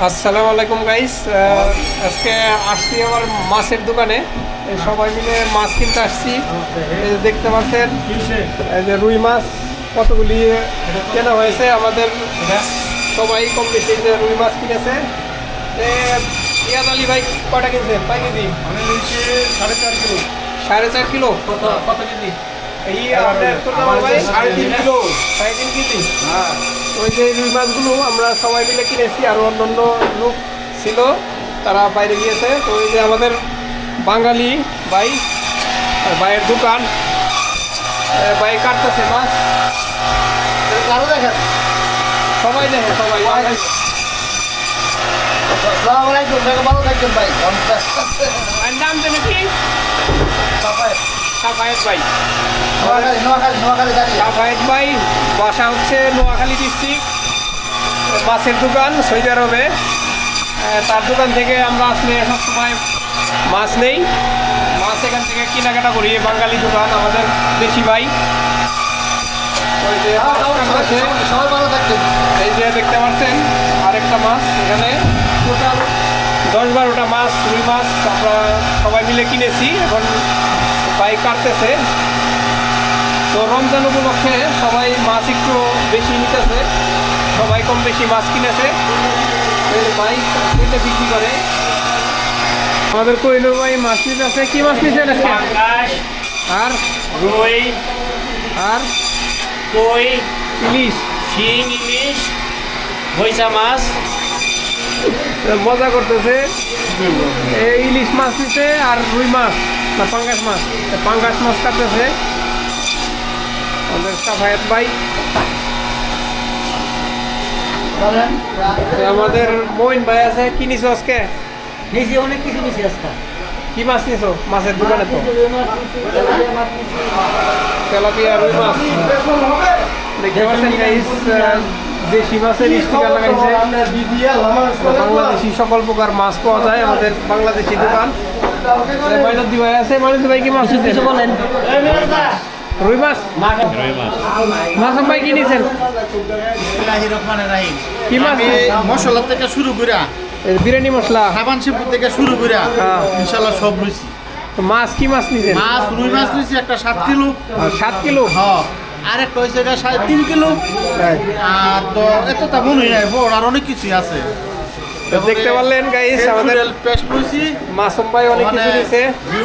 আসসালামু আলাইকুম গাইস। আজকে আসছি আমার মাছের দোকানে, সবাই মিলে মাছ কিনতে আসছি। এই যে দেখতে পাচ্ছেন, এই যে রুই মাছ কতগুলি কেনা হয়েছে। আমাদের সবাই কম বেশি যে রুই মাছ কিনেছে। ইয়াদ আলী ভাই কটা কিনছেন? 5 কেজি? 4.5 কিলো। 4.5 কিলো? কত কেজি? এই আমাদের ভাই 3.5 কিলো, 3.5 কেজি। হ্যাঁ, ওই যে রুই মাছগুলো আমরা সবাই মিলে কিনেছি, আর অন্যান্য লোক ছিল তারা বাইরে গিয়েছে। তো ওই যে আমাদের বাঙালি ভাই, ভাইয়ের দোকান, ভাই কাটতেছে মাছ। আরো দেখেন। সবাই দেখে, সবাই আসসালামু আলাইকুম, ভালো থাকবেন ভাই। ভাইয়ের নাম জানে কি? সাফায়েত ভাই। সাফায়েত ভাই বাসা হচ্ছে নোয়াখালী ডিস্ট্রিক্ট। মাছের দোকান সৌদি আরবে। তার দোকান থেকে আমরা আসলে সবসময় মাছ নেই, মাছ এখান থেকে কেনাকাটা করি। বাঙালি দোকান, আমাদের দেশি ভাই। ওই যে সবাই ভালো থাকবেন। এই যে দেখতে পাচ্ছেন আরেকটা মাছ, এখানে টোটাল 10-12টা মাছ, রুই মাছ আমরা সবাই মিলে কিনেছি। এখন ভাই কাটতেছে। তো রমজান উপলক্ষে সবাই মাছ একটু বেশি নিতেছে, সবাই কম বেশি মাছ কিনেছে। ভাই কেটে বিক্রি করে। আমাদের কইনুর ভাই মাছ নিতে আছে। কি মাছ নিচ্ছেন আজকে? আর রুই, আর কই, ইলিশ। শিং, ইলিশ, বৈশা মাছ। মজা করতেছে। এই ইলিশ মাছ নিচ্ছে আর রুই মাছ না পাঙ্গাস মাছ, পাঙ্গাস মাছ কাটতেছে আমাদের সাফায়েত ভাই। আমাদের মইন ভাই আছে। কি নিছো আজকে? নিচে অনেক কিছু নিচে আজকে। কি মাছ নিছো? মাছের দোকানে তো তেলাপিয়া, রুই মাছ দেখতে পাচ্ছেন গাইস। দেশি মাছের স্টিকার লাগাইছে। বাংলাদেশি সকল প্রকার মাছ পাওয়া যায় আমাদের বাংলাদেশি দোকান। মাইনুদ্দি ভাই আছে। মাইনুদ্দি ভাই কি মাছ নিচ্ছেন বলেন? রুই মাছ। মাছ ভাই কি নিচ্ছেন? কি মাছ? মশলা থেকে শুরু করে বিরিয়ানি মশলা, সাবান শ্যাম্পু থেকে শুরু করে হ্যাঁ। ইনশাল্লাহ সব রয়েছে। তো মাছ কি মাছ নিচ্ছেন? মাছ রুই মাছ নিয়েছি একটা 7 কিলো। 7 কিলো। হ্যাঁ, আর একটা হয়েছে এটা 3.5 কিলো। আর তো এত তা মনে নাই, বড় আর অনেক কিছু আছে। তো দেখতে পারলেন গাইস, আমাদের পেস্ট রয়েছি। মাসুম ভাই অনেক কিছু নিছে।